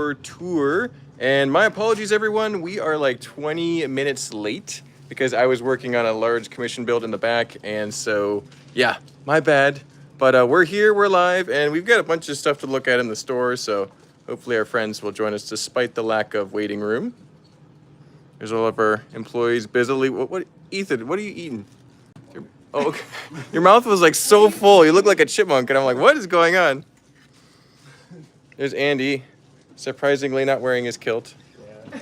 store tour. And my apologies, everyone. We are like 20 minutes late because I was working on a large commission build in the back. And so, yeah, my bad. But we're here, we're live, and we've got a bunch of stuff to look at in the store. So hopefully our friends will join us despite the lack of waiting room. There's all of our employees busily. What Ethan, what are you eating? Oh, okay. Your mouth was like so full. You look like a chipmunk, and I'm like, what is going on? There's Andy, surprisingly not wearing his kilt. Yeah.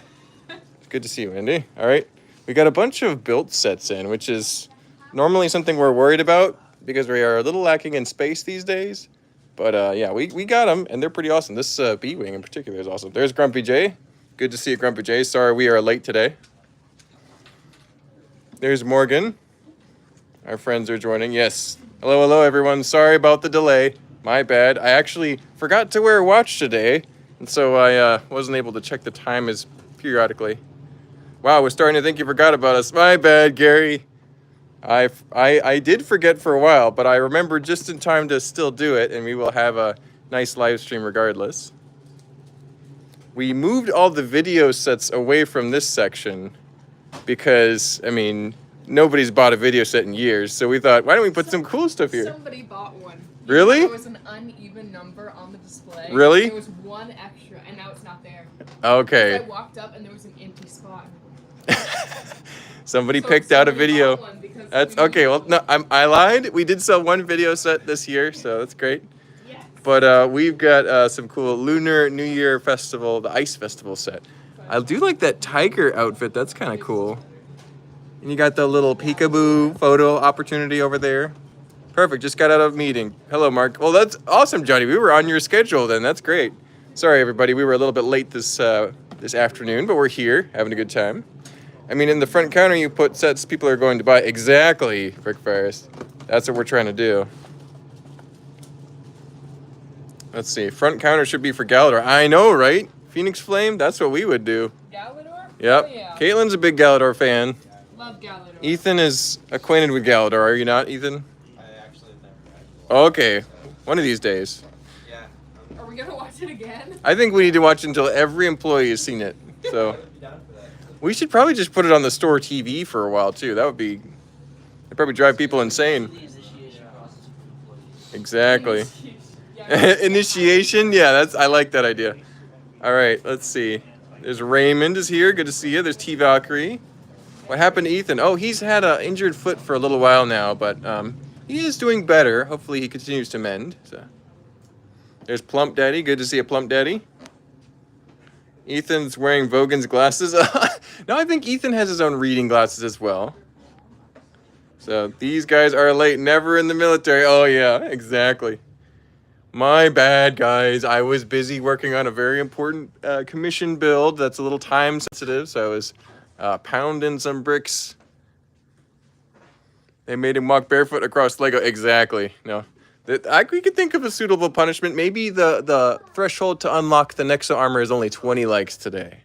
It's good to see you, Andy. All right. We got a bunch of built sets in, which is normally something we're worried about because we are a little lacking in space these days. But yeah, we got them, and they're pretty awesome. This B-Wing in particular is awesome. There's Grumpy J. Good to see you, Grumpy J. Sorry we are late today. There's Morgan. Our friends are joining. Yes. Hello, hello, everyone. Sorry about the delay. My bad. I actually forgot to wear a watch today, and so I wasn't able to check the time as periodically. Wow, we're starting to think you forgot about us. My bad, Gary. I did forget for a while, but I remembered just in time to still do it, and we will have a nice live stream regardless. We moved all the video sets away from this section because, I mean, nobody's bought a video set in years, so we thought, why don't we put some cool stuff here? Somebody bought one. Really? There was an uneven number on the display. Really? There was one extra, and now it's not there. Okay. I walked up, and there was an empty spot. Somebody picked out a video. That's okay. Well, no, I lied. We did sell one video set this year, so that's great. Yes. But we've got some cool Lunar New Year Festival, the Ice Festival set. I do like that tiger outfit. That's kind of cool. And you got the little peekaboo photo opportunity over there. Perfect. Just got out of a meeting. Hello, Mark. Well, that's awesome, Johnny. We were on your schedule then. That's great. Sorry, everybody. We were a little bit late this afternoon, but we're here having a good time. I mean, in the front counter, you put sets people are going to buy. Exactly, Rick Ferris. That's what we're trying to do. Let's see. Front counter should be for Galador. I know, right? Phoenix Flame? That's what we would do. Galador? Yep. Oh, yeah. Caitlin's a big Galador fan. Love Galador. Ethan is acquainted with Galador. Are you not, Ethan? I actually have never read. Okay. One of these days. Yeah. Are we gonna watch it again? I think we need to watch until every employee has seen it. So we should probably just put it on the store TV for a while too. That would be, it'd probably drive people insane. Exactly. Initiation. Yeah, I like that idea. All right, let's see. There's Raymond is here. Good to see you. There's T Valkyrie. What happened to Ethan? Oh, he's had an injured foot for a little while now, but he is doing better. Hopefully he continues to mend. So there's Plump Daddy. Good to see a Plump Daddy. Ethan's wearing Vogan's glasses. No, I think Ethan has his own reading glasses as well. So these guys are late, never in the military. Oh yeah, exactly. My bad, guys. I was busy working on a very important commission build that's a little time sensitive, so I was pounding some bricks. They made him walk barefoot across Lego. Exactly. No. We could think of a suitable punishment. Maybe the threshold to unlock the Nexo armor is only 20 likes today.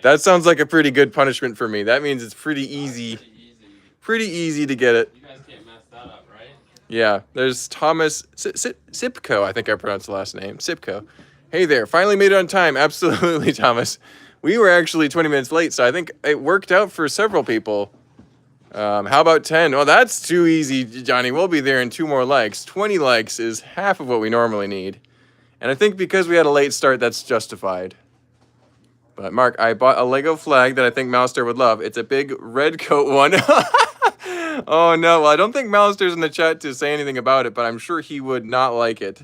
That sounds like a pretty good punishment for me. That means it's pretty easy. Pretty easy to get it. You guys can't mess that up, right? Yeah. There's Thomas Sipko, I think I pronounced the last name. Sipko. Hey there. Finally made it on time. Absolutely, Thomas. We were actually 20 minutes late, so I think it worked out for several people. How about 10? Well, that's too easy, Johnny. We'll be there in 2 more likes. 20 likes is half of what we normally need. And I think because we had a late start, that's justified. But, Mark, I bought a Lego flag that I think Mouster would love. It's a big red coat one. Oh, no. Well, I don't think Mouster's in the chat to say anything about it, but I'm sure he would not like it.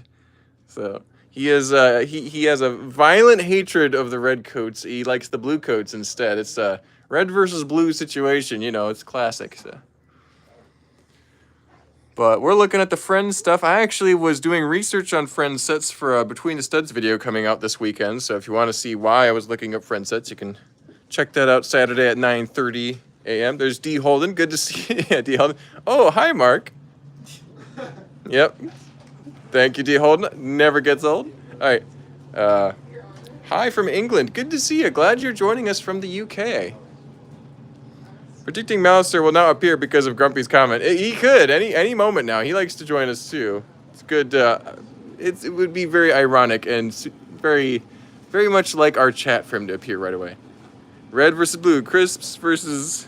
So, he is he has a violent hatred of the red coats. He likes the blue coats instead. It's a red versus blue situation, you know, it's classic. So. But we're looking at the Friends stuff. I actually was doing research on Friends sets for a Between the Studs video coming out this weekend. So if you want to see why I was looking up Friends sets, you can check that out Saturday at 9:30 a.m. There's D. Holden. Good to see you. Yeah, D. Holden. Oh, hi, Mark. Yep. Thank you, D. Holden. Never gets old. All right. Hi from England. Good to see you. Glad you're joining us from the UK. Predicting Mouser will now appear because of Grumpy's comment. He could any moment now. He likes to join us too. It's good. It would be very ironic and very very much like our chat for him to appear right away. Red versus blue, crisps versus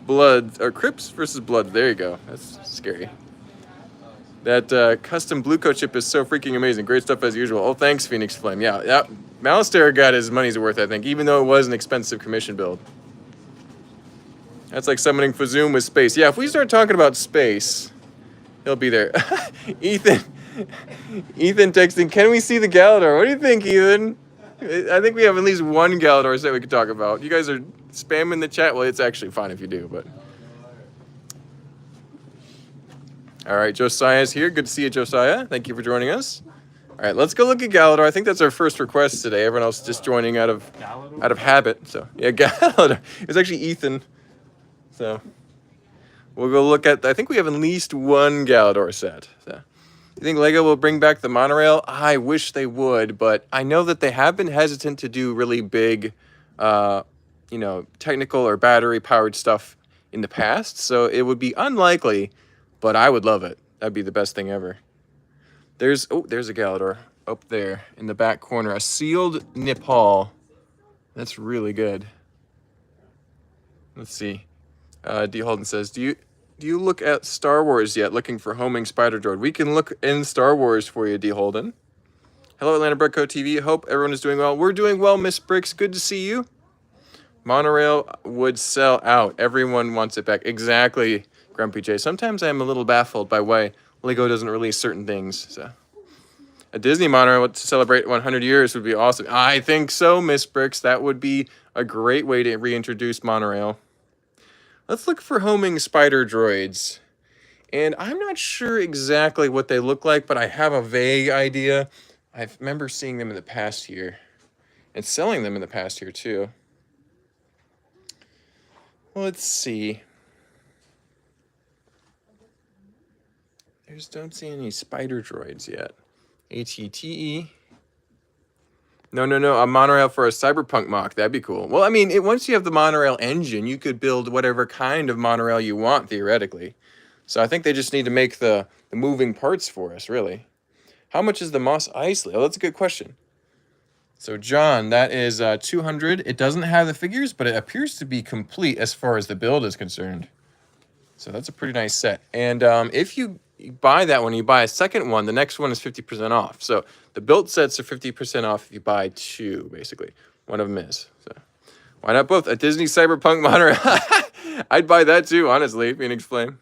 blood, or Crips versus blood. There you go. That's scary. That custom blue coat chip is so freaking amazing. Great stuff as usual. Oh, thanks, Phoenix Flame. Yeah. Malistaire got his money's worth, I think, even though it was an expensive commission build. That's like summoning Fazoom with space. Yeah, if we start talking about space, he'll be there. Ethan texting, can we see the Galador? What do you think, Ethan? I think we have at least one Galador set we could talk about. You guys are spamming the chat. Well, it's actually fine if you do, but... All right, Josiah's here. Good to see you, Josiah. Thank you for joining us. All right, let's go look at Galador. I think that's our first request today. Everyone else just joining out of habit. So yeah, Galador. It's actually Ethan. So we'll go look at. I think we have at least one Galador set. So you think Lego will bring back the monorail? I wish they would, but I know that they have been hesitant to do really big, technical or battery-powered stuff in the past. So it would be unlikely. But I would love it. That'd be the best thing ever. There's a Galador up there in the back corner. A sealed Nepal. That's really good. Let's see. D. Holden says, do you look at Star Wars yet, looking for homing spider droid? We can look in Star Wars for you, D. Holden. Hello, Atlanta Breadco TV. Hope everyone is doing well. We're doing well, Miss Bricks. Good to see you. Monorail would sell out. Everyone wants it back. Exactly. Grumpy J. Sometimes I'm a little baffled by why Lego doesn't release certain things. So, a Disney monorail to celebrate 100 years would be awesome. I think so, Miss Bricks. That would be a great way to reintroduce monorail. Let's look for homing spider droids. And I'm not sure exactly what they look like, but I have a vague idea. I remember seeing them in the past year and selling them in the past year too. Let's see. I just don't see any spider droids yet. ATTE. No. A monorail for a cyberpunk mock. That'd be cool. Well, I mean, once you have the monorail engine, you could build whatever kind of monorail you want, theoretically. So I think they just need to make the moving parts for us, really. How much is the Mos Eisley? Oh, that's a good question. So, John, that is 200. It doesn't have the figures, but it appears to be complete as far as the build is concerned. So that's a pretty nice set. And if you buy that one, you buy a second one, the next one is 50% off. So the built sets are 50% off if you buy two, basically. One of them is. So why not both? A Disney Cyberpunk monorail. I'd buy that too, honestly, Phoenix Flame.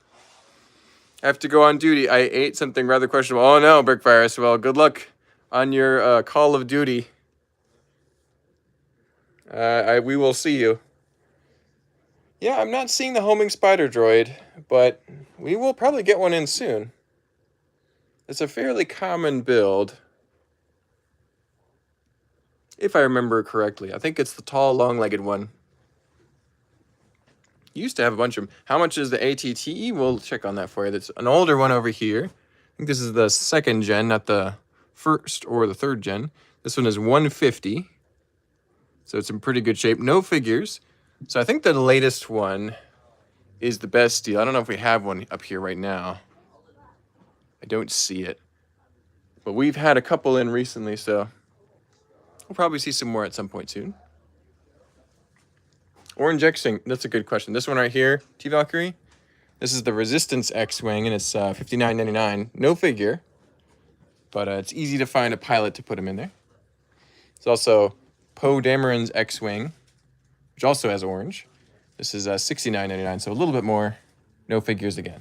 I have to go on duty. I ate something rather questionable. Oh no, Brickvirus. Well, good luck on your Call of Duty. We will see you. Yeah, I'm not seeing the homing spider droid, but we will probably get one in soon. It's a fairly common build, if I remember correctly. I think it's the tall, long-legged one. Used to have a bunch of them. How much is the ATTE? We'll check on that for you. That's an older one over here. I think this is the second gen, not the first or the third gen. This one is 150. So it's in pretty good shape. No figures. So I think the latest one is the best deal. I don't know if we have one up here right now. I don't see it. But we've had a couple in recently, so we'll probably see some more at some point soon. Orange X-Wing, that's a good question. This one right here, T-Valkyrie. This is the Resistance X-Wing, and it's $59.99. No figure, but it's easy to find a pilot to put him in there. It's also Poe Dameron's X-Wing, which also has orange. This is $69.99, so a little bit more. No figures again.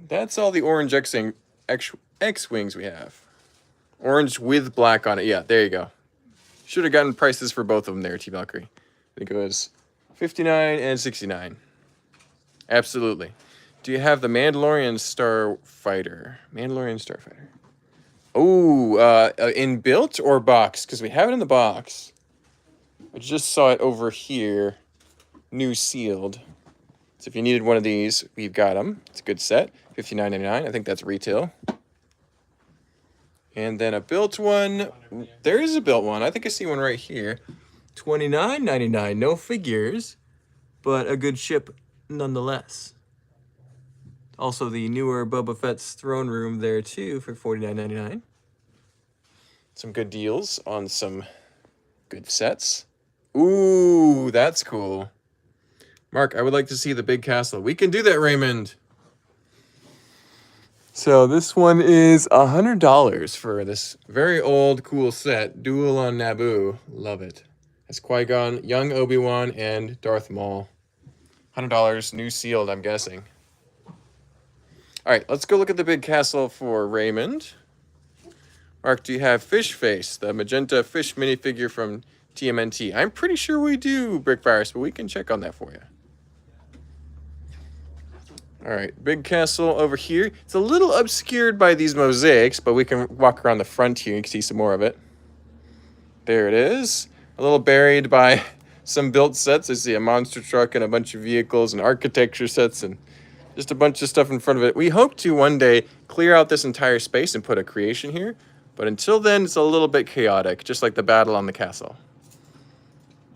That's all the orange X-Wings we have. Orange with black on it. Yeah, there you go. Should have gotten prices for both of them there, T-Valkyrie. I think it was $59 and $69. Absolutely. Do you have the Mandalorian Starfighter? Mandalorian Starfighter. Oh, in built or box? Because we have it in the box. I just saw it over here. New sealed. So if you needed one of these, we've got them. It's a good set. $59.99. I think that's retail. And then a built one. There is a built one. I think I see one right here. $29.99. No figures, but a good ship nonetheless. Also the newer Boba Fett's throne room there too for $49.99. some good deals on some good sets. Ooh, that's cool. Mark, I would like to see the big castle. We can do that, Raymond. So this one is $100 for this very old, cool set. Duel on Naboo. Love it. It's Qui-Gon, young Obi-Wan, and Darth Maul. $100, new sealed, I'm guessing. All right, let's go look at the big castle for Raymond. Mark, do you have Fish Face, the magenta fish minifigure from TMNT? I'm pretty sure we do, Brickvirus, but we can check on that for you. All right, big castle over here. It's a little obscured by these mosaics, but we can walk around the front here. You can see some more of it. There it is. A little buried by some built sets. I see a monster truck and a bunch of vehicles and architecture sets and just a bunch of stuff in front of it. We hope to one day clear out this entire space and put a creation here. But until then, it's a little bit chaotic, just like the battle on the castle.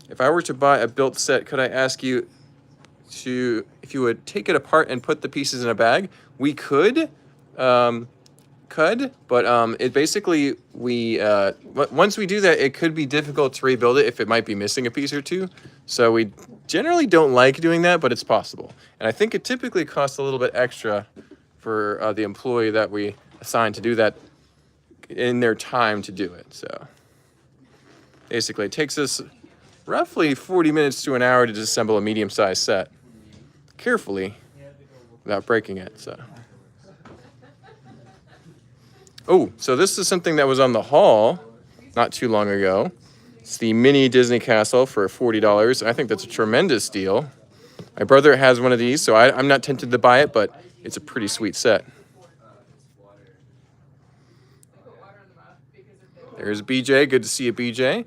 If I were to buy a built set, could I ask you to, if you would take it apart and put the pieces in a bag? We could, but it basically, once we do that, it could be difficult to rebuild it if it might be missing a piece or two. So we generally don't like doing that, but it's possible. And I think it typically costs a little bit extra for the employee that we assign to do that in their time to do it. So basically, it takes us roughly 40 minutes to an hour to disassemble a medium-sized set carefully without breaking it. So, oh, so this is something that was on the haul not too long ago. It's the mini Disney castle for $40. I think that's a tremendous deal. My brother has one of these, so I'm not tempted to buy it, but it's a pretty sweet set. There's BJ. Good to see you, BJ.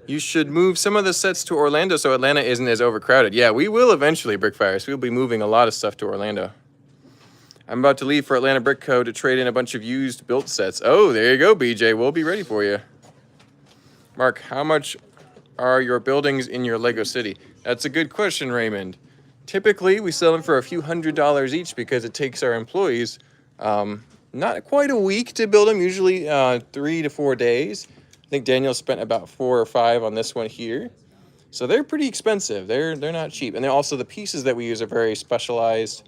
You should move some of the sets to Orlando so Atlanta isn't as overcrowded. Yeah, we will eventually, Brickfires. We'll be moving a lot of stuff to Orlando. I'm about to leave for Atlanta Brick Co. to trade in a bunch of used built sets. Oh, there you go, BJ. We'll be ready for you. Mark, how much are your buildings in your Lego city? That's a good question, Raymond. Typically, we sell them for a few $100s each because it takes our employees not quite a week to build them, usually 3 to 4 days. I think Daniel spent about 4 or 5 on this one here. So they're pretty expensive. They're not cheap. And then also the pieces that we use are very specialized,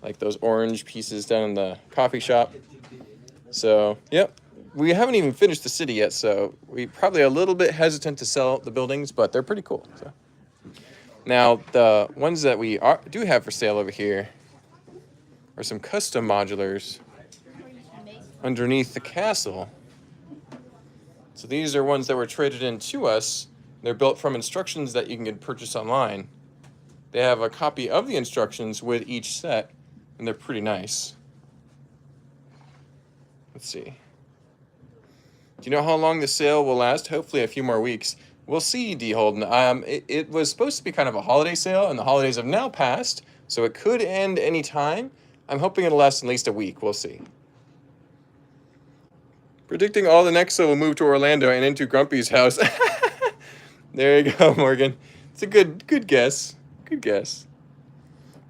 like those orange pieces down in the coffee shop. So, yep. We haven't even finished the city yet, so we probably are a little bit hesitant to sell the buildings, but they're pretty cool. So. Now, the ones that we do have for sale over here are some custom modulars underneath the castle. So these are ones that were traded in to us. They're built from instructions that you can purchase online. They have a copy of the instructions with each set, and they're pretty nice. Let's see. Do you know how long the sale will last? Hopefully a few more weeks. We'll see, D. Holden. It was supposed to be kind of a holiday sale, and the holidays have now passed, so it could end any time. I'm hoping it'll last at least a week. We'll see. Predicting all the Nexo will move to Orlando and into Grumpy's house. There you go, Morgan. It's a good guess. Good guess.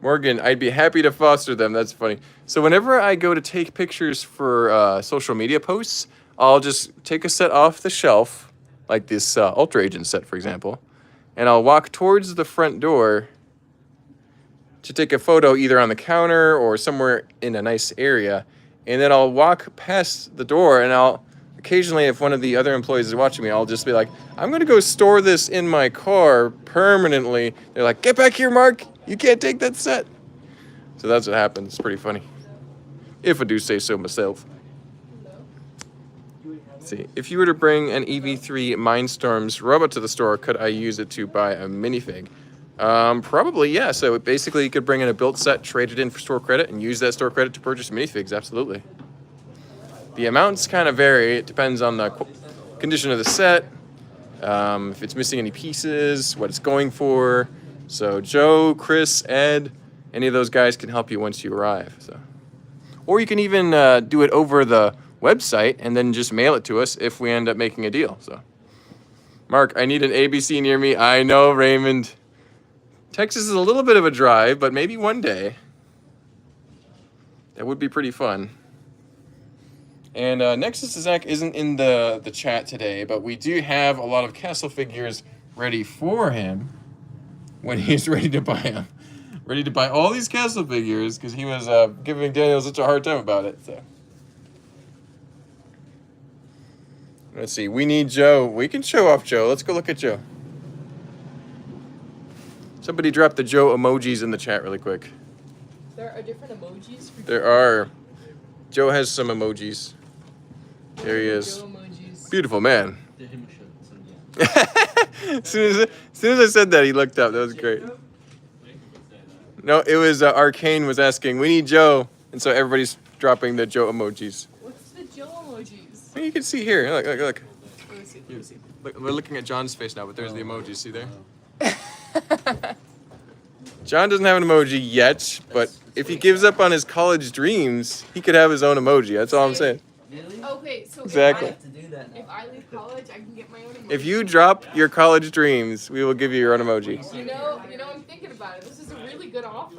Morgan, I'd be happy to foster them. That's funny. So whenever I go to take pictures for social media posts, I'll just take a set off the shelf, like this Ultra Agent set, for example, and I'll walk towards the front door to take a photo either on the counter or somewhere in a nice area. And then I'll walk past the door, and I'll occasionally, if one of the other employees is watching me, I'll just be like, I'm going to go store this in my car permanently. They're like, get back here, Mark. You can't take that set. So that's what happens. It's pretty funny. If I do say so myself. Let's see. If you were to bring an EV3 Mindstorms robot to the store, could I use it to buy a minifig? Probably, yeah. So basically, you could bring in a built set, trade it in for store credit, and use that store credit to purchase minifigs. Absolutely. The amounts kind of vary. It depends on the condition of the set, if it's missing any pieces, what it's going for. So Joe, Chris, Ed, any of those guys can help you once you arrive. So, or you can even do it over the website and then just mail it to us if we end up making a deal. So, Mark, I need an ABC near me. I know, Raymond. Texas is a little bit of a drive, but maybe one day. That would be pretty fun. And Nexus Zach isn't in the chat today, but we do have a lot of castle figures ready for him when he's ready to buy them. Ready to buy all these castle figures because he was giving Daniel such a hard time about it. So let's see. We need Joe. We can show off Joe. Let's go look at Joe. Somebody drop the Joe emojis in the chat really quick. There are different emojis for There are. Joe has some emojis. There he is. Joe emojis. Beautiful man. as soon as I said that, he looked up. That was great. No, it was Arcane was asking, we need Joe. And so everybody's dropping the Joe emojis. What's the Joe emojis? Well, you can see here. Look, look, look. Let me see. Let me see. Look, we're looking at John's face now, but there's the emojis. See there? John doesn't have an emoji yet, but if he gives up on his college dreams, he could have his own emoji. That's all I'm saying. Really? Okay, so Exactly. I have to do that now. if I leave college, I can get my own emoji. If you drop your college dreams, we will give you your own emoji. You know, I'm thinking about it. This is a really good offer.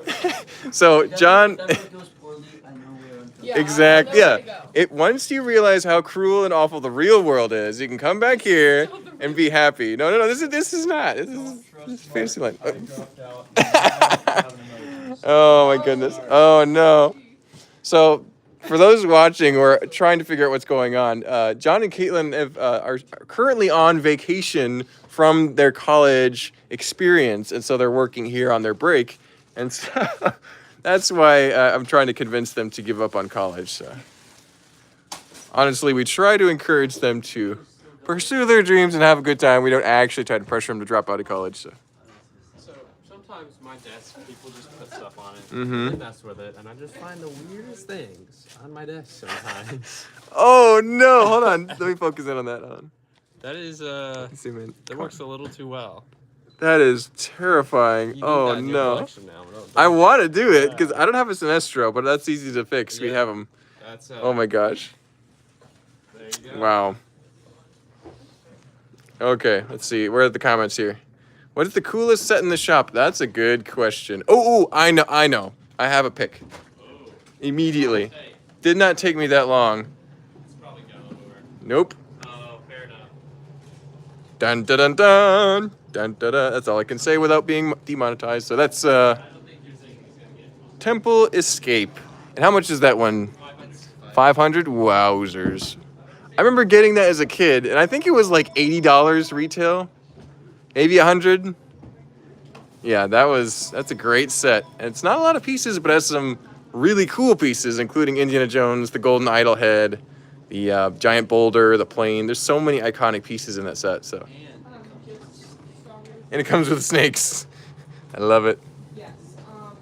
So, John... If it goes poorly, I know we're on Yeah. Exactly. There we Yeah. go. Once you realize how cruel and awful the real world is, you can come back here and be happy. No. This is not. This is Fantasyland. I dropped out. I don't have an emoji. Oh my goodness. Oh no. So, for those watching or trying to figure out what's going on, John and Caitlin are currently on vacation from their college experience, and so they're working here on their break, and so that's why I'm trying to convince them to give up on college. So, honestly, we try to encourage them to pursue their dreams and have a good time. We don't actually try to pressure them to drop out of college. So. So sometimes my desk, people just put stuff on it. Mhm. They mess with it, and I just find the weirdest things on my desk sometimes. Oh no! Hold on. Let me focus in on that. Hold on. That is Zoom in. that works a little too well. That is terrifying. You need Oh that in your no. collection now. Don't- I want to do it because I don't have a Sinestro, but that's easy to fix. We Yeah. have them. That's Oh my gosh. There you go. Wow. Okay, let's see. Where are the comments here? What is the coolest set in the shop? That's a good question. Oh, I know. I have a pick. Immediately. Hey, Did not take me that long. it's probably Galador. Nope. Oh, fair enough. Dun dun dun dun. Dun dun dun. That's all I can say without being demonetized. So that's I don't think you're saying he's gonna get Temple Escape. And how much is that one? 500? Wowzers. I remember getting that as a kid, and I think it was like $80 retail. Maybe 100. Yeah, that's a great set. And it's not a lot of pieces, but it has some really cool pieces, including Indiana Jones, the golden idol head, the giant boulder, the plane. There's so many iconic pieces in that set. So, and it comes with snakes. I love it. Yes.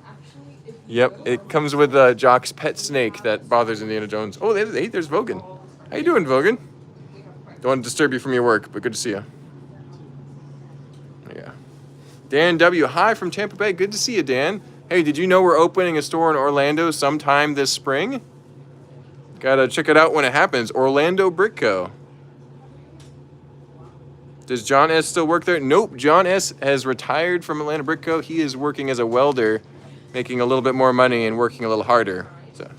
Actually, if Yep, it comes with Jock's pet snake that bothers Indiana Jones. Oh, there's Vogan. How you doing, Vogan? Don't want to disturb you from your work, but good to see you. Yeah. Dan W. Hi from Tampa Bay. Good to see you, Dan. Hey, did you know we're opening a store in Orlando sometime this spring? Gotta check it out when it happens. Orlando Brick Co. Does John S. still work there? Nope. John S. has retired from Atlanta Brick Co. He is working as a welder, making a little bit more money and working a little harder. So,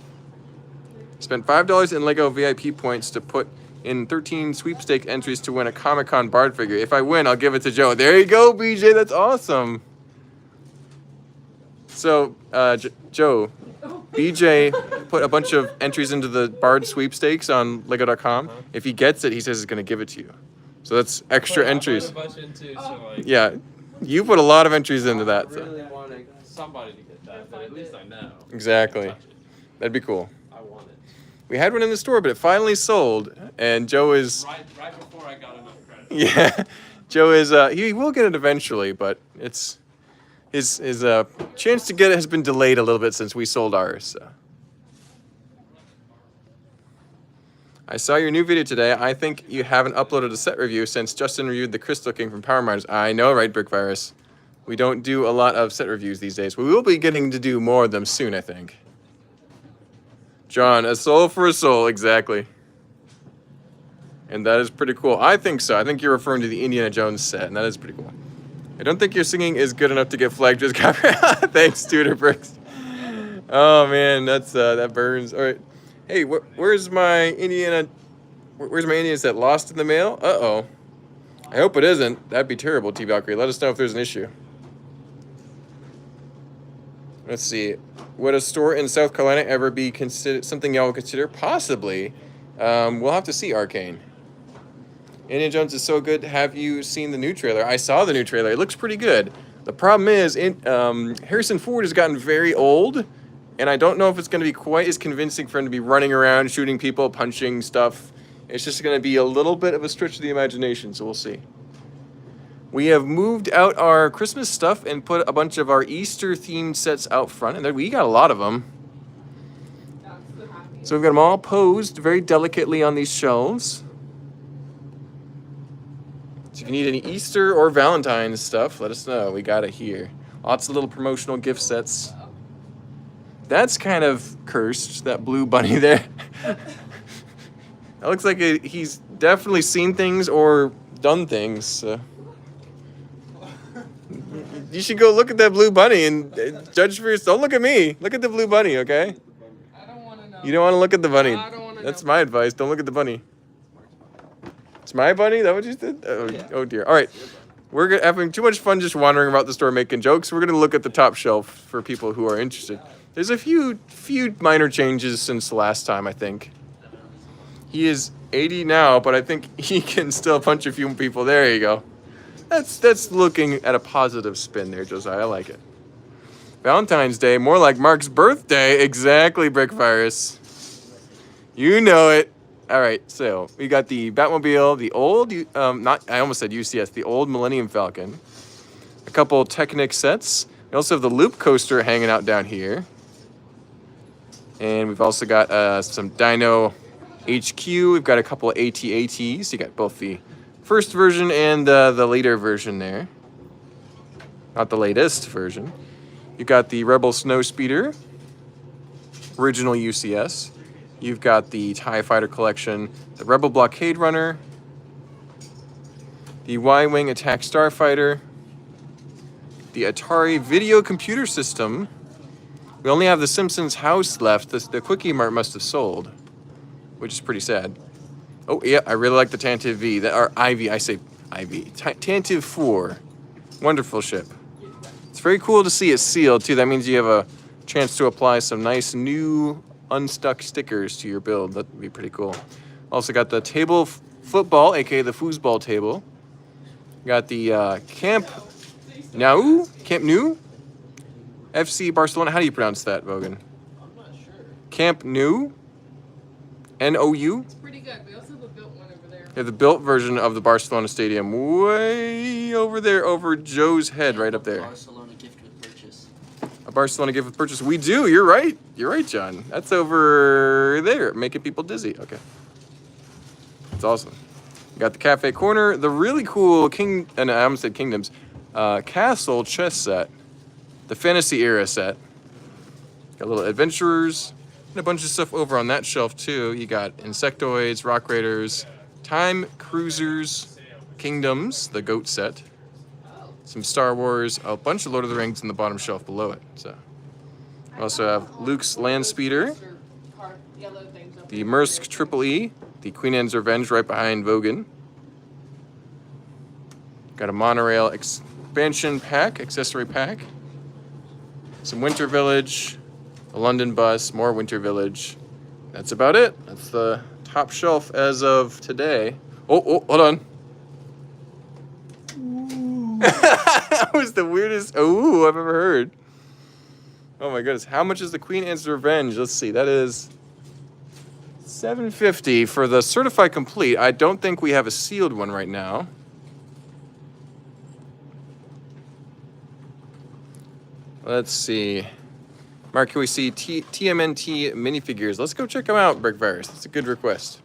spent $5 in Lego VIP points to put in 13 sweepstake entries to win a Comic-Con Bard figure. If I win, I'll give it to Joe. There you go, BJ. That's awesome. So, Joe, BJ put a bunch of entries into the Bard sweepstakes on Lego.com. If he gets it, he says he's going to give it to you. So that's extra entries. I put a bunch into, so like, Yeah, you put a lot of entries into that. I So. really wanted somebody to get that, but at least I know. Exactly. Touch it. That'd be cool. I want it. We had one in the store, but it finally sold. And Joe is, Right before I got enough credit. yeah, Joe is, he will get it eventually, but it's, his chance to get it has been delayed a little bit since we sold ours. So. I saw your new video today. I think you haven't uploaded a set review since Justin reviewed the Crystal King from Power Miners. I know, right, Brick Virus? We don't do a lot of set reviews these days. We will be getting to do more of them soon, I think. John, a soul for a soul, exactly. And that is pretty cool. I think so. I think you're referring to the Indiana Jones set, and that is pretty cool. I don't think your singing is good enough to get flagged as copyright. Thanks, Tudor Bricks. Oh man, that burns. All right. Hey, where's my Indiana? Where's my Indians that lost in the mail? Uh-oh. I hope it isn't. That'd be terrible, T Valkyrie. Let us know if there's an issue. Let's see. Would a store in South Carolina ever be considered something y'all would consider? Possibly. We'll have to see, Arcane. Indiana Jones is so good. Have you seen the new trailer? I saw the new trailer. It looks pretty good. The problem is, Harrison Ford has gotten very old, and I don't know if it's going to be quite as convincing for him to be running around, shooting people, punching stuff. It's just going to be a little bit of a stretch of the imagination, so we'll see. We have moved out our Christmas stuff and put a bunch of our Easter-themed sets out front, and we got a lot of them. So we've got them all posed very delicately on these shelves. So if you need any Easter or Valentine's stuff, let us know. We got it here. Lots of little promotional gift sets. That's kind of cursed, that blue bunny there. That looks like he's definitely seen things or done things. You should go look at that blue bunny and judge for yourself. Don't look at me. Look at the blue bunny, okay? I don't want to know. You don't want to look at the bunny. I don't want to That's know. my advice. Don't look at the bunny. It's my bunny? Is that what you said? Oh dear. All right. We're having too much fun just wandering about the store making jokes. We're going to look at the top shelf for people who are interested. There's a few minor changes since the last time, I think. He is 80 now, but I think he can still punch a few people. There you go. That's looking at a positive spin there, Josiah. I like it. Valentine's Day, more like Mark's birthday. Exactly, Brickvirus. You know it. All right, so we got the Batmobile, the old, I almost said UCS, the old Millennium Falcon. A couple Technic sets. We also have the Loop Coaster hanging out down here. And we've also got some Dino HQ. We've got a couple of AT-ATs. You got both the first version and the later version there. Not the latest version. You got the Rebel Snowspeeder, original UCS. You've got the TIE Fighter collection, the Rebel Blockade Runner, the Y-Wing Attack Starfighter, the Atari Video Computer System. We only have the Simpsons house left. The Quickie Mart must have sold, which is pretty sad. Oh, yeah, I really like the Tantive V. Or IV, I say IV. Tantive 4. Wonderful ship. It's very cool to see it sealed, too. That means you have a chance to apply some nice new unstuck stickers to your build. That would be pretty cool. Also got the table football, aka the foosball table. Got the Camp Nou FC Barcelona. How do you pronounce that, Vogan? I'm not sure. Camp Nou? N-O-U? It's pretty good. We also have a built one over there. Yeah, the built version of the Barcelona Stadium, way over there, over Joe's head, right up there. Barcelona gift with purchase. A Barcelona gift with purchase. We do. You're right. You're right, John. That's over there, making people dizzy. Okay. That's awesome. We got the Cafe Corner, the really cool I almost said Kingdoms, Castle chess set, the Fantasy Era set. Got little adventurers and a bunch of stuff over on that shelf too. You got Insectoids, Rock Raiders, Time Cruisers, Kingdoms, the Goat set, some Star Wars, a bunch of Lord of the Rings in the bottom shelf below it. So we also have Luke's Land Speeder, the Mersk Triple E, the Queen Anne's Revenge right behind Vogan. Got a monorail expansion pack, accessory pack. Some Winter Village, a London bus, more Winter Village. That's about it. That's the top shelf as of today. Oh, hold on. That was the weirdest ooh I've ever heard. Oh my goodness. How much is the Queen Anne's Revenge? Let's see. That is $750 for the certified complete. I don't think we have a sealed one right now. Let's see. Mark, can we see TMNT minifigures? Let's go check them out, Brickvirus. That's a good request.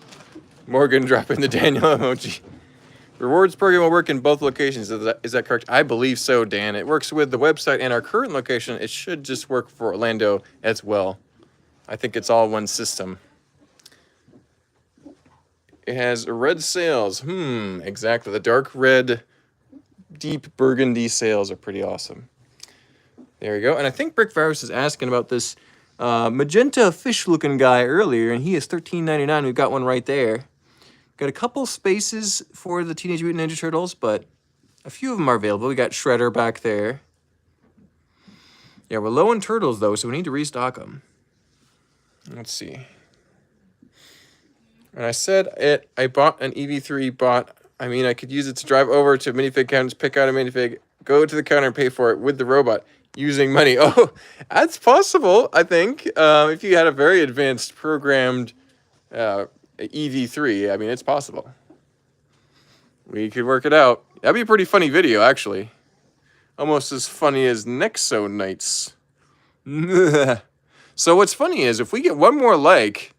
Morgan dropping the Daniel emoji. Rewards program will work in both locations. Is that correct? I believe so, Dan. It works with the website and our current location. It should just work for Orlando as well. I think it's all one system. It has red sails. Exactly. The dark red, deep burgundy sails are pretty awesome. There you go. And I think Brickvirus is asking about this magenta fish-looking guy earlier, and he is $13.99. We've got one right there. Got a couple spaces for the Teenage Mutant Ninja Turtles, but a few of them are available. We got Shredder back there. Yeah, we're low on turtles, though, so we need to restock them. Let's see. And I said it. I bought an EV3 bot. I mean, I could use it to drive over to minifig counters, pick out a minifig, go to the counter and pay for it with the robot using money. Oh, that's possible, I think. If you had a very advanced programmed EV3, I mean, it's possible. We could work it out. That'd be a pretty funny video, actually. Almost as funny as Nexo Knights. So what's funny is, if we get one more like,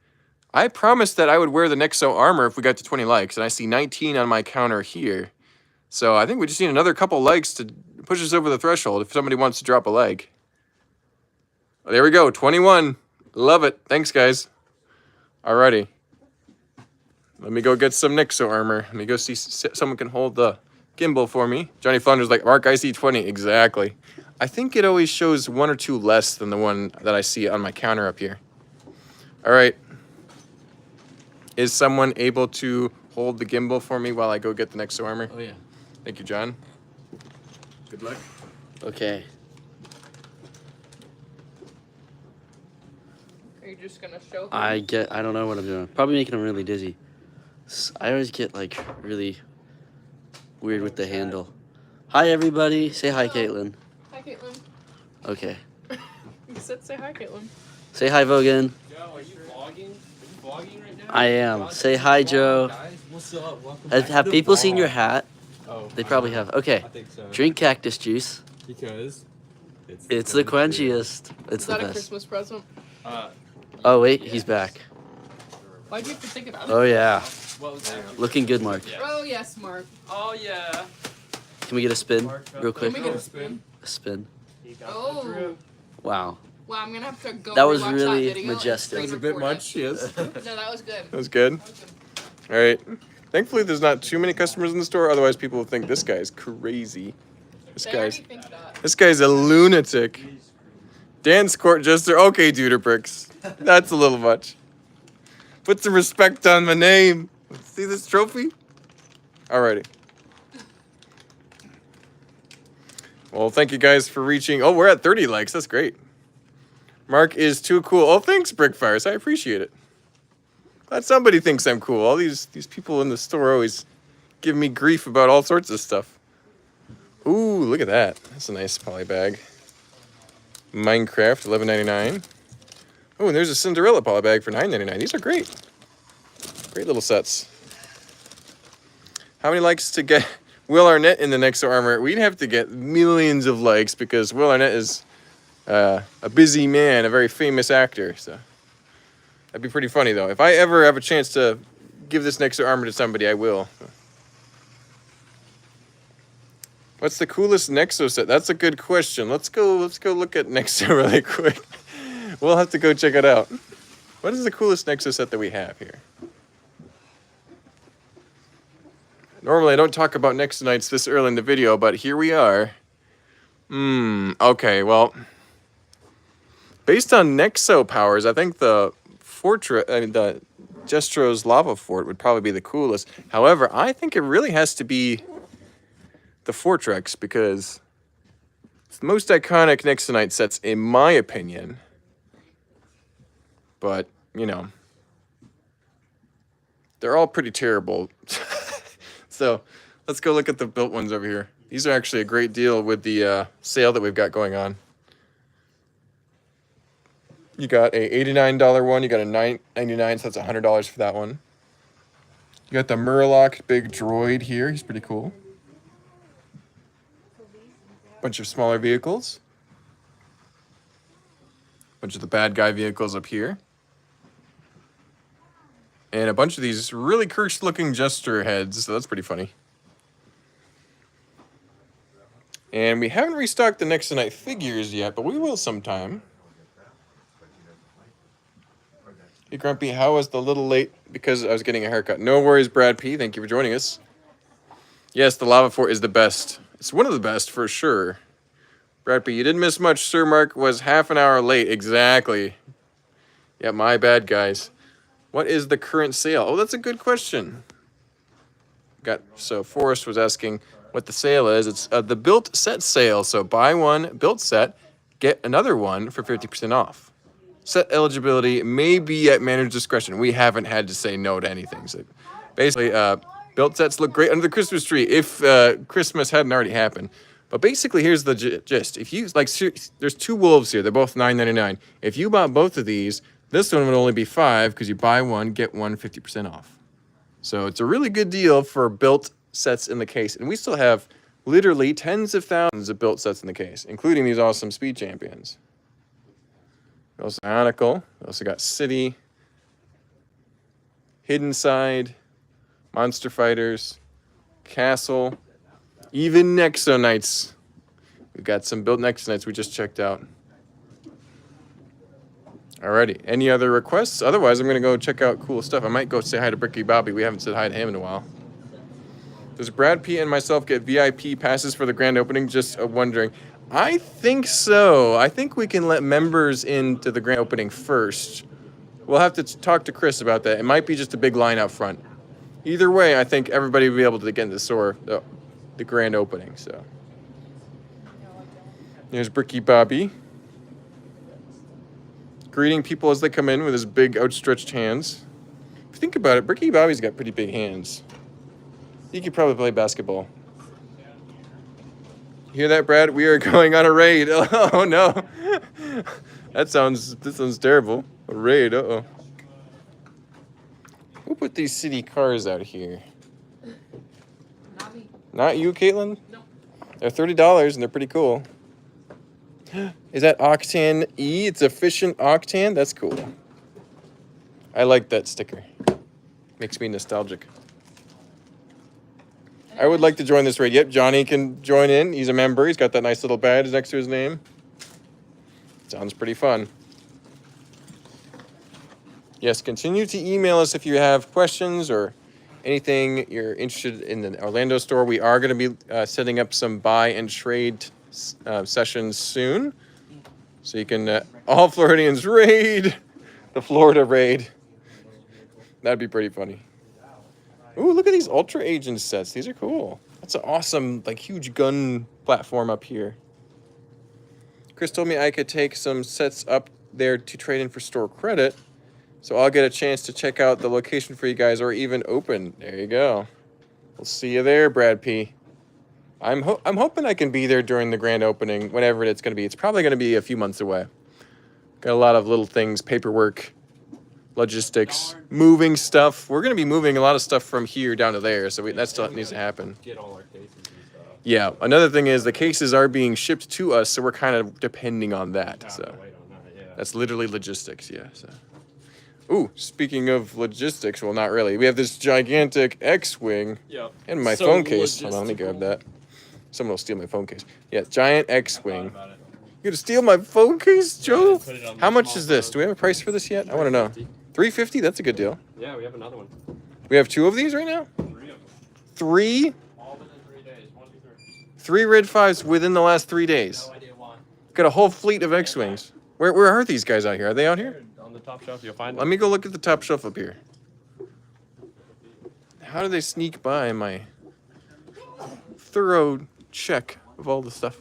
I promised that I would wear the Nexo armor if we got to 20 likes, and I see 19 on my counter here. So I think we just need another couple likes to push us over the threshold if somebody wants to drop a like. There we go, 21. Love it. Thanks, guys. Alrighty. Let me go get some Nexo armor. Let me go see someone can hold the gimbal for me. Johnny Flounder's like, Mark, I see 20. Exactly. I think it always shows 1 or 2 less than the one that I see on my counter up here. All right. Is someone able to hold the gimbal for me while I go get the Nexo armor? Oh, yeah. Thank you, John. Good luck. Okay. Are you just gonna show? I don't know what I'm doing. Probably making him really dizzy. I always get like really weird with the handle. Hi everybody. Say hi, Caitlin. Hi, Caitlin. Okay. You said say hi, Caitlin. Say hi, Vogan. Joe, are you vlogging? Are you vlogging right now? I am. Say hi, Joe. Guys, what's up? Welcome Have, back have to the people seen vlog. your hat? Oh, They probably have. Okay. I think so. Drink cactus juice. Because It's the quenchiest. It's Is the that a best. Christmas present? Oh wait, he's back. Why'd you have to think about it? Oh yeah. What was that? Looking good, Mark. Oh yes, Mark. Oh yeah. Can we get a spin real Let quick? me get a spin. A spin. Oh. Wow. Wow, I'm gonna have to go. That was rewatch really that video and majestic. That was a screen bit record much, yes. it. No, that was good. That was good. That was good. All right. Thankfully, there's not too many customers in the store. Otherwise, people will think this guy's crazy. They already think that. This guy's a lunatic. Dance court jester. Okay, Duder Bricks. That's a little much. Put some respect on my name. See this trophy? Alrighty. Well, thank you guys for reaching. Oh, we're at 30 likes. That's great. Mark is too cool. Oh, thanks, Brickfires. I appreciate it. Glad somebody thinks I'm cool. All these people in the store always give me grief about all sorts of stuff. Ooh, look at that. That's a nice poly bag. Minecraft, $11.99. Oh, and there's a Cinderella poly bag for $9.99. These are great. Great little sets. How many likes to get Will Arnett in the Nexo armor? We'd have to get millions of likes because Will Arnett is a busy man, a very famous actor. So that'd be pretty funny, though. If I ever have a chance to give this Nexo armor to somebody, I will. What's the coolest Nexo set? That's a good question. Let's go look at Nexo really quick. We'll have to go check it out. What is the coolest Nexo set that we have here? Normally I don't talk about Nexo Knights this early in the video, but here we are. Okay, well, based on Nexo powers, I think the Jestro's Lava Fort would probably be the coolest. However, I think it really has to be the Fortrex because it's the most iconic Nexo Knight sets in my opinion. But, you know, they're all pretty terrible. So let's go look at the built ones over here. These are actually a great deal with the sale that we've got going on. You got a $89 one. You got a $9.99, so that's $100 for that one. You got the Murloc big droid here. He's pretty cool. Bunch of smaller vehicles. Bunch of the bad guy vehicles up here. And a bunch of these really cursed looking jester heads, so that's pretty funny. And we haven't restocked the Nexo Knight figures yet, but we will sometime. Hey Grumpy, how was the little late because I was getting a haircut? No worries, Brad P. Thank you for joining us. Yes, the Lava Fort is the best. It's one of the best for sure. Brad P, you didn't miss much. Sir Mark was half an hour late. Exactly. Yeah, my bad, guys. What is the current sale? Oh, that's a good question. So Forrest was asking what the sale is. It's the built set sale. So buy one built set, get another one for 50% off. Set eligibility may be at manager's discretion. We haven't had to say no to anything. So basically, built sets look great under the Christmas tree if Christmas hadn't already happened. But basically, here's the gist. If you there's 2 wolves here. They're both $9.99. If you bought both of these, this one would only be $5 because you buy one, get one 50% off. So it's a really good deal for built sets in the case. And we still have literally tens of thousands of built sets in the case, including these awesome Speed Champions. We also Ionical. We also got City, Hidden Side, Monster Fighters, Castle, even Nexo Knights. We've got some built Nexo Knights we just checked out. Alrighty, any other requests? Otherwise, I'm going to go check out cool stuff. I might go say hi to Bricky Bobby. We haven't said hi to him in a while. Does Brad P and myself get VIP passes for the grand opening? Just wondering. I think so. I think we can let members into the grand opening first. We'll have to talk to Chris about that. It might be just a big line out front. Either way, I think everybody will be able to get into the grand opening. So there's Bricky Bobby, greeting people as they come in with his big outstretched hands. If you think about it, Bricky Bobby's got pretty big hands. He could probably play basketball. You hear that, Brad? We are going on a raid. Oh no. This sounds terrible. A raid, uh-oh. Who put these city cars out here? Not me. Not you, Caitlin? Nope. They're $30 and they're pretty cool. Is that Octane E? It's efficient Octane? That's cool. I like that sticker. Makes me nostalgic. I would like to join this raid. Yep, Johnny can join in. He's a member. He's got that nice little badge next to his name. Sounds pretty fun. Yes, continue to email us if you have questions or anything you're interested in the Orlando store. We are going to be setting up some buy and trade sessions soon. So you can all Floridians raid the Florida raid. That'd be pretty funny. Ooh, look at these Ultra Agent sets. These are cool. That's an awesome, like, huge gun platform up here. Chris told me I could take some sets up there to trade in for store credit. So I'll get a chance to check out the location for you guys or even open. There you go. We'll see you there, Brad P. I'm hoping I can be there during the grand opening, whenever it's going to be. It's probably going to be a few months away. Got a lot of little things, paperwork, logistics, moving stuff. We're going to be moving a lot of stuff from here down to there, so that still needs to happen. Get all our cases and stuff. Yeah, another thing is the cases are being shipped to us, so we're kind of depending on that. So that's literally logistics, yeah. So. Ooh, speaking of logistics, well, not really. We have this gigantic X-Wing in my phone case. Hold on, let me grab that. Someone will steal my phone case. Yeah, giant X-Wing. You gonna steal my phone case, Joe? How much is this? Do we have a price for this yet? I want to know. $350? That's a good deal. Yeah, we have another one. We have 2 of these right now? 3 of them. 3? All within 3 days. 1, 2, 3. 3 Red 5s within the last 3 days. No idea why. Got a whole fleet of X-Wings. Where are these guys out here? Are they out here? On the top shelf, you'll find Let them. me go look at the top shelf up here. How do they sneak by my thorough check of all the stuff?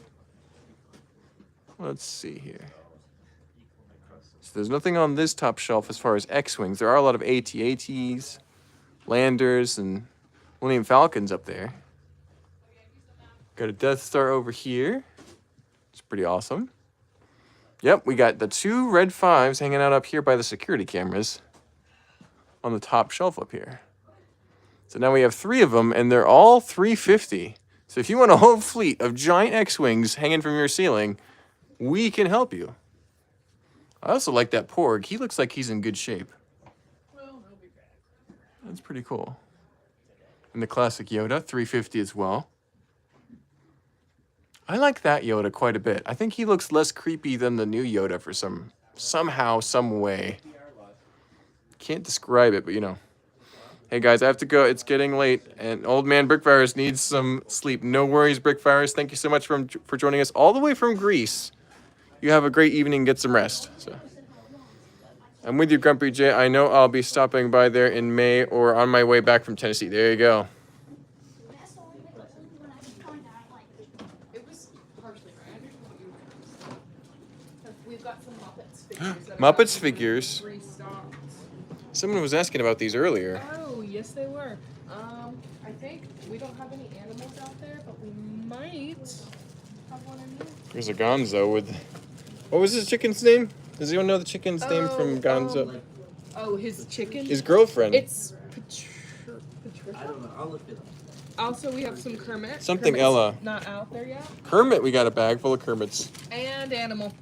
Let's see here. So there's nothing on this top shelf as far as X-Wings. There are a lot of AT-ATs, Landers, and Millennium Falcons up there. Got a Death Star over here. It's pretty awesome. Yep, we got the 2 Red 5s hanging out up here by the security cameras on the top shelf up here. So now we have 3 of them, and they're all $350. So if you want a whole fleet of giant X-Wings hanging from your ceiling, we can help you. I also like that Porg. He looks like he's in good shape. That's pretty cool. And the classic Yoda, $350 as well. I like that Yoda quite a bit. I think he looks less creepy than the new Yoda for somehow, some way. Can't describe it, but you know. Hey guys, I have to go. It's getting late, and old man Brickvirus needs some sleep. No worries, Brickvirus. Thank you so much for joining us all the way from Greece. You have a great evening. Get some rest. So, I'm with you, Grumpy J. I know I'll be stopping by there in May or on my way back from Tennessee. There you go. It was partially right. I understand what you were trying to say. We've got some Muppets figures. that Muppets got figures. restocked. Someone was asking about these earlier. Oh, yes, they were. I think we don't have any animals out there, but we might have one in here. There's a Gonzo with. What was his chicken's name? Does anyone know the chicken's name from Gonzo? Oh, his chicken? His girlfriend. It's I Patricia. don't know. I'll look it up. Also, we have some Kermit. Something Kermit's Ella. Not out there yet. Kermit, we got a bag full of Kermits. And animal.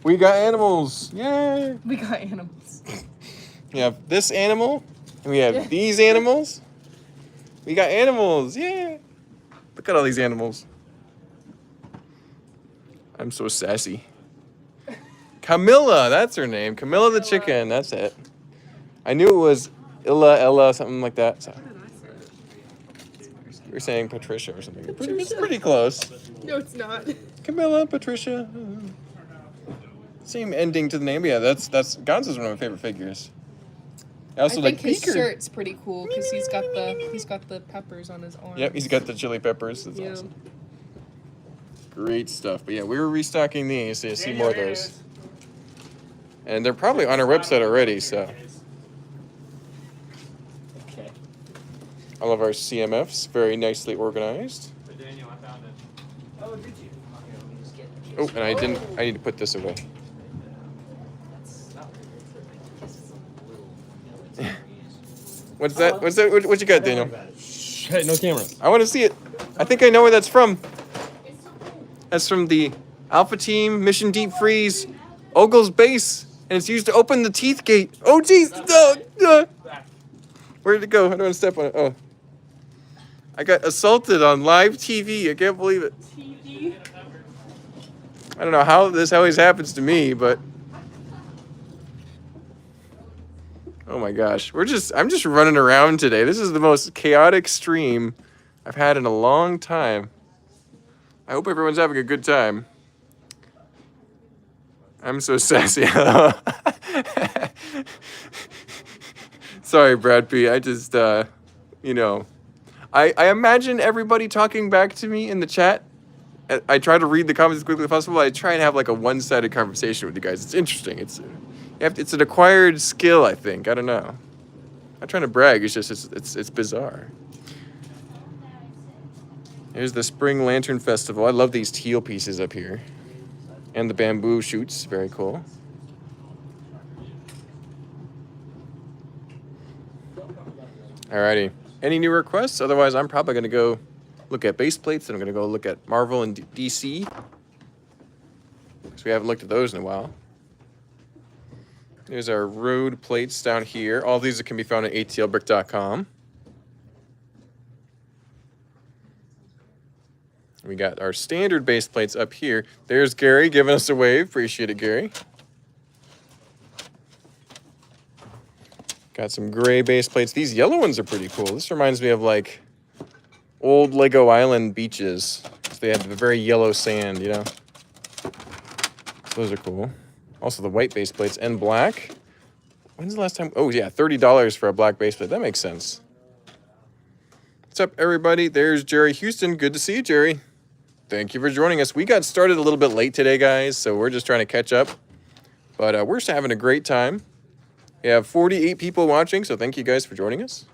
We got animals. Yay! We got animals. We have this animal, and we have these animals. We got animals. Yeah! Look at all these animals. I'm so sassy. Camilla, that's her name. Camilla the chicken. That's it. I knew it was Ella, something like that. So. You were saying Patricia or something. It's pretty close. No, it's not. Camilla, Patricia. Same ending to the name. Yeah, that's Gonzo's one of my favorite figures. I also like his Peeker. shirt's pretty cool because he's got the peppers on his arms. Yep, he's got the chili peppers. That's Yeah. awesome. Great stuff. But yeah, we were restocking these, so you see more of those. And they're probably on our website already, so. Okay. All of our CMFs, very nicely organized. Daniel, I found it. Oh, did you? Okay, let me just get it. Oh, and I need to put this away. That's not it's a little. What's that? What you got, Daniel? Hey, no camera. I want to see it. I think I know where that's from. That's from the Alpha Team Mission Deep Freeze Ogle's base, and it's used to open the teeth gate. Oh, jeez. Where did it go? I don't want to step on it. Oh. I got assaulted on live TV. I can't believe it. I don't know how this always happens to me, but oh my gosh. I'm just running around today. This is the most chaotic stream I've had in a long time. I hope everyone's having a good time. I'm so sassy. Sorry, Brad P. I just, I imagine everybody talking back to me in the chat. I try to read the comments as quickly as possible. I try and have like a one-sided conversation with you guys. It's interesting. It's an acquired skill, I think. I don't know. I'm not trying to brag. It's just it's bizarre. Here's the Spring Lantern Festival. I love these teal pieces up here. And the bamboo shoots. Very cool. Alrighty. Any new requests? Otherwise, I'm probably going to go look at base plates. And I'm going to go look at Marvel and DC. Because we haven't looked at those in a while. There's our road plates down here. All these can be found at atlbrick.com. We got our standard base plates up here. There's Gary giving us a wave. Appreciate it, Gary. Got some gray base plates. These yellow ones are pretty cool. This reminds me of like old Lego Island beaches. They have the very yellow sand, you know. Those are cool. Also the white base plates and black. When's the last time? Oh yeah, $30 for a black base plate. That makes sense. What's up, everybody? There's Jerry Houston. Good to see you, Jerry. Thank you for joining us. We got started a little bit late today, guys, so we're just trying to catch up. But we're just having a great time. We have 48 people watching, so thank you guys for joining us.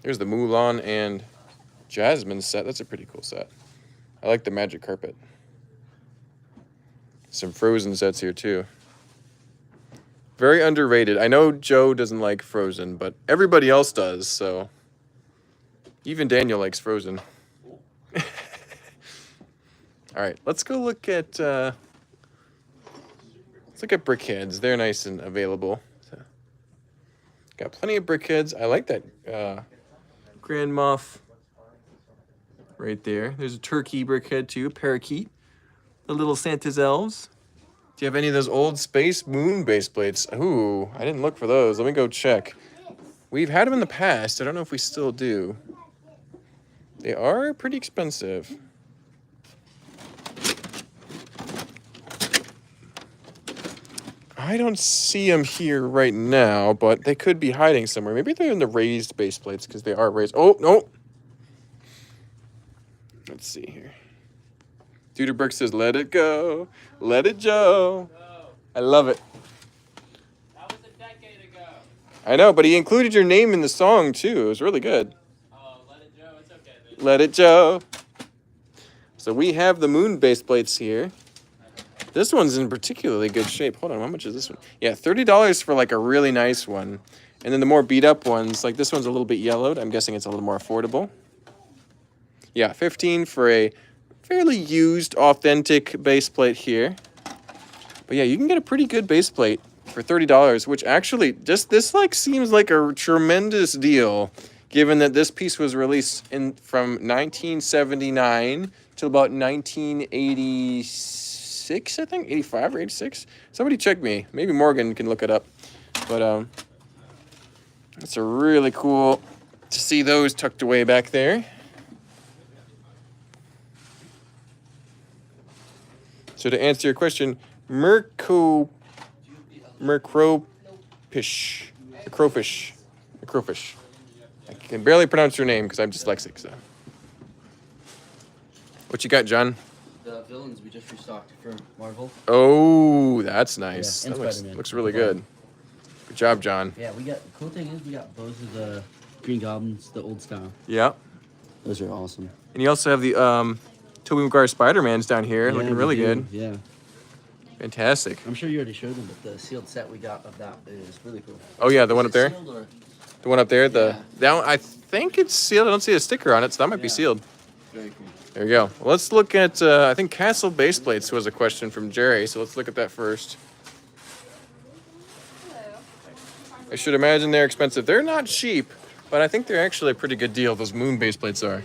There's the Mulan and Jasmine set. That's a pretty cool set. I like the magic carpet. Some Frozen sets here, too. Very underrated. I know Joe doesn't like Frozen, but everybody else does, so... Even Daniel likes Frozen. All right, let's go look at... let's look at Brickheads. They're nice and available. So, got plenty of Brickheads. I like that Grand Moff right there. There's a turkey Brickhead, too. Parakeet. The little Santa's elves. Do you have any of those old Space Moon base plates? Ooh, I didn't look for those. Let me go check. We've had them in the past. I don't know if we still do. They are pretty expensive. I don't see them here right now, but they could be hiding somewhere. Maybe they're in the raised base plates because they are raised. Oh, no. Let's see here. Duderberg says, let it go. Let it go. I love it. That was a decade ago. I know, but he included your name in the song, too. It was really good. Oh, let it Joe. It's okay, bitch. Let it Joe. So we have the moon base plates here. This one's in particularly good shape. Hold on, how much is this one? Yeah, $30 for like a really nice one. And then the more beat up ones, like this one's a little bit yellowed. I'm guessing it's a little more affordable. Yeah, $15 for a fairly used, authentic base plate here. But yeah, you can get a pretty good base plate for $30, which actually just this like seems like a tremendous deal, given that this piece was released from 1979 till about 1986, I think, 85 or 86. Somebody check me. Maybe Morgan can look it up. But it's a really cool to see those tucked away back there. So to answer your question, Mercropish. I can barely pronounce your name because I'm dyslexic. So, what you got, John? The villains we just restocked for Marvel. Oh, that's nice. Yeah, and That Spider-Man. looks really good. Good job, John. Yeah, we got. Cool thing is we got both of the Green Goblins, the old style. Yeah. Those are awesome. And you also have the Tobey Maguire Spider-Man's down here, Yeah, looking we really do. good. Yeah. Fantastic. I'm sure you already showed them, but the sealed set we got of that is really cool. Oh yeah, the one up there. Sealed or- The one up there. Yeah. That one, I think it's sealed. I don't see a sticker on it, so that might be Yeah. sealed. Very cool. There you go. Well, let's look at, I think Castle base plates was a question from Jerry, so let's look at that first. I should imagine they're expensive. They're not cheap, but I think they're actually a pretty good deal, those moon base plates are.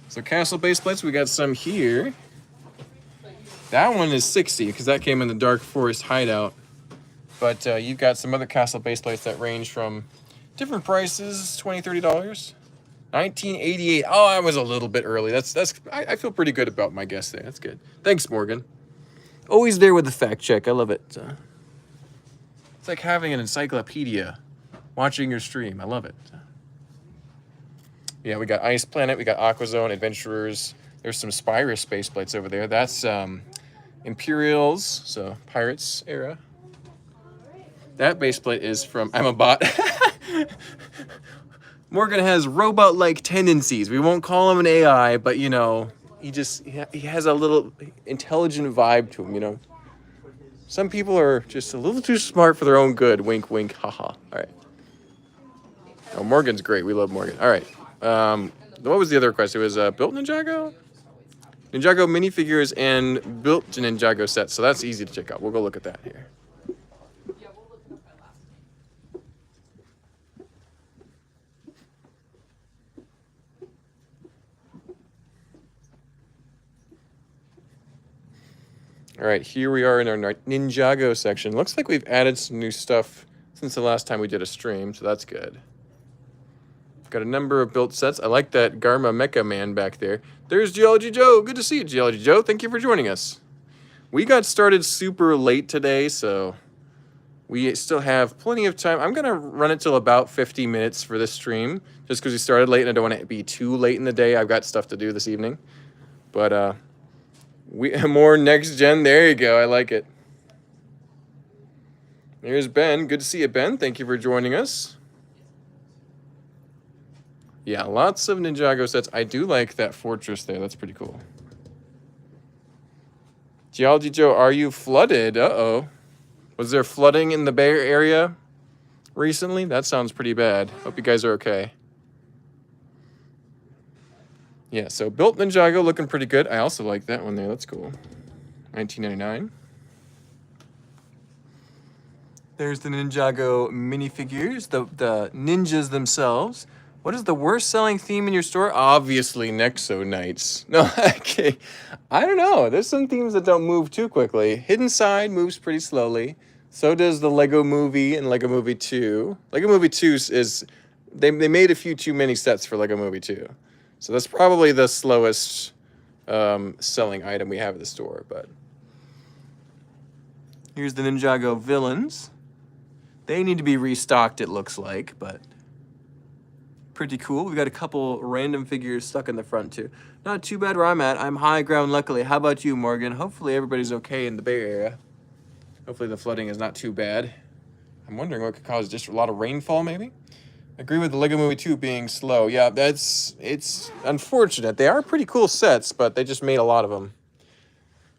So Castle base plates, we got some here. That one is 60 because that came in the Dark Forest hideout. But you've got some other Castle base plates that range from different prices, $20, $30. 1988. Oh, I was a little bit early. I feel pretty good about my guess there. That's good. Thanks, Morgan. Always there with the fact check. I love it. It's like having an encyclopedia watching your stream. I love it. Yeah, we got Ice Planet. We got Aquazone, Adventurers. There's some Spyrus space plates over there. That's Imperials, so Pirates era. That base plate is from... I'm a bot. Morgan has robot-like tendencies. We won't call him an AI, but, you know, he has a little intelligent vibe to him, you know. Some people are just a little too smart for their own good. Wink, wink, haha. All right. Oh, Morgan's great. We love Morgan. All right. What was the other question? It was built Ninjago? Ninjago minifigures and built Ninjago sets. So that's easy to check out. We'll go look at that here. All right, here we are in our Ninjago section. Looks like we've added some new stuff since the last time we did a stream, so that's good. Got a number of built sets. I like that Garma Mecha Man back there. There's Geology Joe. Good to see you, Geology Joe. Thank you for joining us. We got started super late today, so we still have plenty of time. I'm going to run it till about 50 minutes for this stream, just because we started late and I don't want to be too late in the day. I've got stuff to do this evening. But, more next gen. There you go. I like it. There's Ben. Good to see you, Ben. Thank you for joining us. Yeah, lots of Ninjago sets. I do like that fortress there. That's pretty cool. Geology Joe, are you flooded? Uh-oh. Was there flooding in the Bay Area recently? That sounds pretty bad. Hope you guys are okay. Yeah, so built Ninjago looking pretty good. I also like that one there. That's cool. 1999. There's the Ninjago minifigures, the ninjas themselves. What is the worst selling theme in your store? Obviously, Nexo Knights. No, okay. I don't know. There's some themes that don't move too quickly. Hidden Side moves pretty slowly. So does the Lego Movie and Lego Movie 2. Lego Movie 2 is... They made a few too many sets for Lego Movie 2. So that's probably the slowest selling item we have at the store. But here's the Ninjago villains. They need to be restocked, it looks like, but... Pretty cool. We've got a couple random figures stuck in the front too. Not too bad where I'm at. I'm high ground luckily. How about you, Morgan? Hopefully everybody's okay in the Bay Area. Hopefully the flooding is not too bad. I'm wondering what could cause just a lot of rainfall maybe. I agree with the Lego Movie 2 being slow. Yeah, it's unfortunate. They are pretty cool sets, but they just made a lot of them.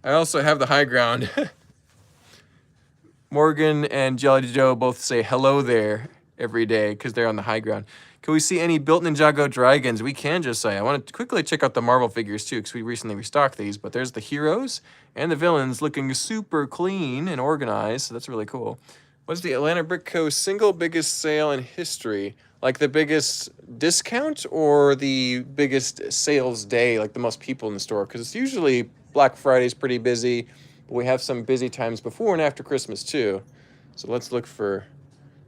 I also have the high ground. Morgan and Jelly Joe both say hello there every day because they're on the high ground. Can we see any built Ninjago dragons? We can, Josiah. I want to quickly check out the Marvel figures too, because we recently restocked these. But there's the heroes and the villains looking super clean and organized. So that's really cool. What's the Atlanta Brick Co. single biggest sale in history? Like the biggest discount or the biggest sales day, like the most people in the store? Because it's usually Black Friday's pretty busy, but we have some busy times before and after Christmas too. So let's look for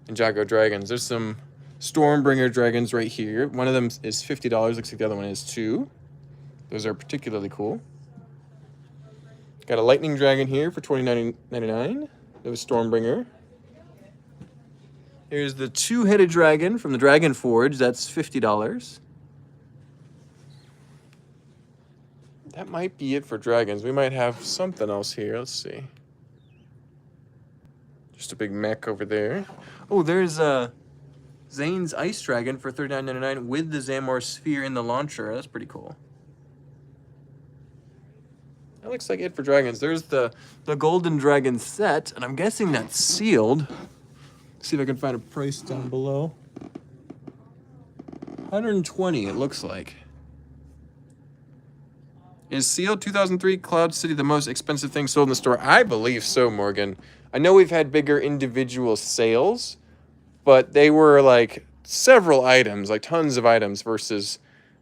Ninjago dragons. There's some Stormbringer dragons right here. One of them is $50. Looks like the other one is $2. Those are particularly cool. Got a lightning dragon here for $29.99. That was Stormbringer. Here's the two-headed dragon from the Dragon Forge. That's $50. That might be it for dragons. We might have something else here. Let's see. Just a big mech over there. Oh, there's Zane's Ice Dragon for $39.99 with the Zamor Sphere in the launcher. That's pretty cool. That looks like it for dragons. There's the Golden Dragon set, and I'm guessing that's sealed. See if I can find a price down below. $120, it looks like. Is sealed 2003 Cloud City the most expensive thing sold in the store? I believe so, Morgan. I know we've had bigger individual sales, but they were like several items, like tons of items versus,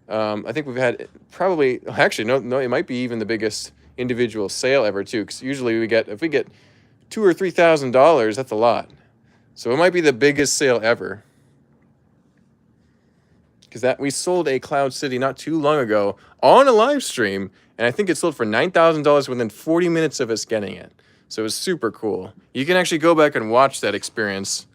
I think we've had probably, actually, no, it might be even the biggest individual sale ever too, because usually if we get $2,000 or $3,000, that's a lot. So it might be the biggest sale ever. Because we sold a Cloud City not too long ago on a live stream, and I think it sold for $9,000 within 40 minutes of us getting it. So it was super cool. You can actually go back and watch that experience.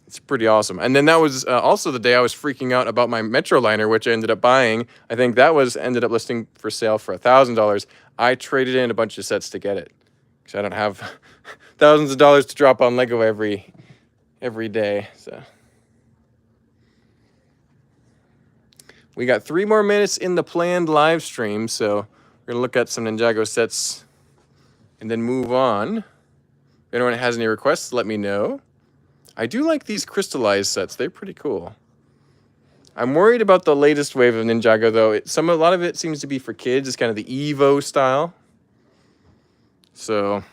It's pretty awesome. And then that was also the day I was freaking out about my Metroliner, which I ended up buying. I think that ended up listing for sale for $1,000. I traded in a bunch of sets to get it, because I don't have thousands of dollars to drop on Lego every day. So we got 3 more minutes in the planned live stream, so we're gonna look at some Ninjago sets and then move on. If anyone has any requests, let me know. I do like these crystallized sets. They're pretty cool. I'm worried about the latest wave of Ninjago, though. A lot of it seems to be for kids. It's kind of the Evo style. So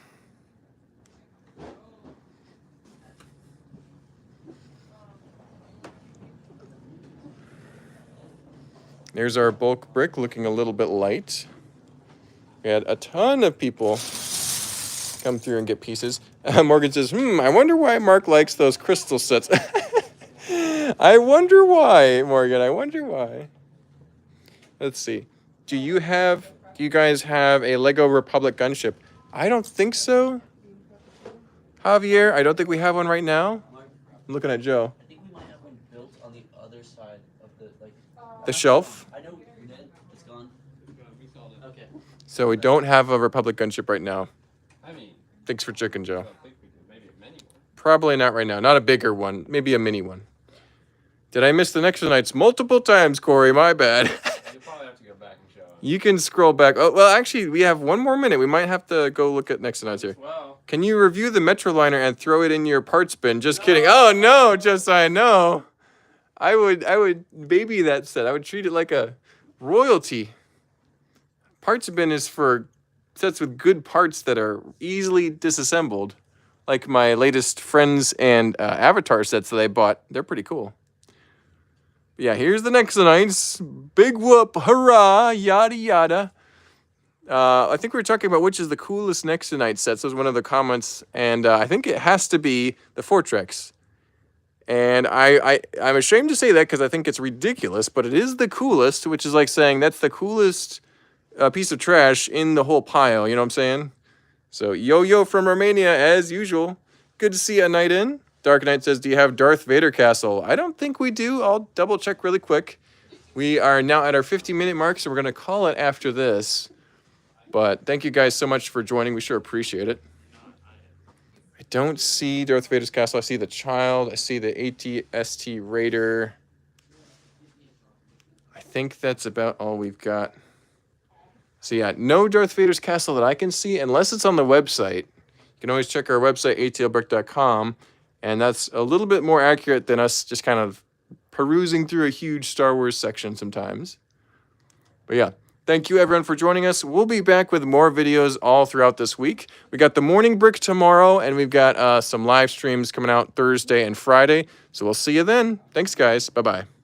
there's our bulk brick looking a little bit light. We had a ton of people come through and get pieces. Morgan says, I wonder why Mark likes those crystal sets. I wonder why, Morgan. I wonder why. Let's see. Do you guys have a Lego Republic gunship? I don't think so. Javier, I don't think we have one right now. I'm looking at Joe. I think we might have one built on the other side of the shelf. I know it's gone. Okay. So we don't have a Republic gunship right now. I mean, Thanks for checking, Joe. I don't think we do. Maybe a mini one. Probably not right now. Not a bigger one. Maybe a mini one. Did I miss the Nexo Knights multiple times, Corey? My bad. You'll probably have to go back and show it. You can scroll back. Oh, well, actually, we have one more minute. We might have to go look at Nexo Knights here. Well, Can you review the Metroliner and throw it in your parts bin? Just kidding. Oh, no, Josiah, no. I would baby that set. I would treat it like a royalty. Parts bin is for sets with good parts that are easily disassembled. Like my latest Friends and Avatar sets that I bought. They're pretty cool. Yeah, here's the Nexo Knights. Big whoop, hurrah, yada yada. I think we were talking about which is the coolest Nexo Knights sets. That was one of the comments, and I think it has to be the Fortrex. And I'm ashamed to say that because I think it's ridiculous, but it is the coolest, which is like saying that's the coolest piece of trash in the whole pile. You know what I'm saying? So Yo-Yo from Romania, as usual. Good to see a Knight in. Dark Knight says, do you have Darth Vader Castle? I don't think we do. I'll double check really quick. We are now at our 50-minute mark, so we're going to call it after this. But thank you guys so much for joining. We sure appreciate it. I don't see Darth Vader's castle. I see the child. I see the AT-ST Raider. I think that's about all we've got. So yeah, no Darth Vader's castle that I can see, unless it's on the website. You can always check our website, atlbrick.com, and that's a little bit more accurate than us just kind of perusing through a huge Star Wars section sometimes. But yeah. Thank you, everyone, for joining us. We'll be back with more videos all throughout this week. We got the morning brick tomorrow, and we've got some live streams coming out Thursday and Friday. So we'll see you then. Thanks, guys. Bye-bye.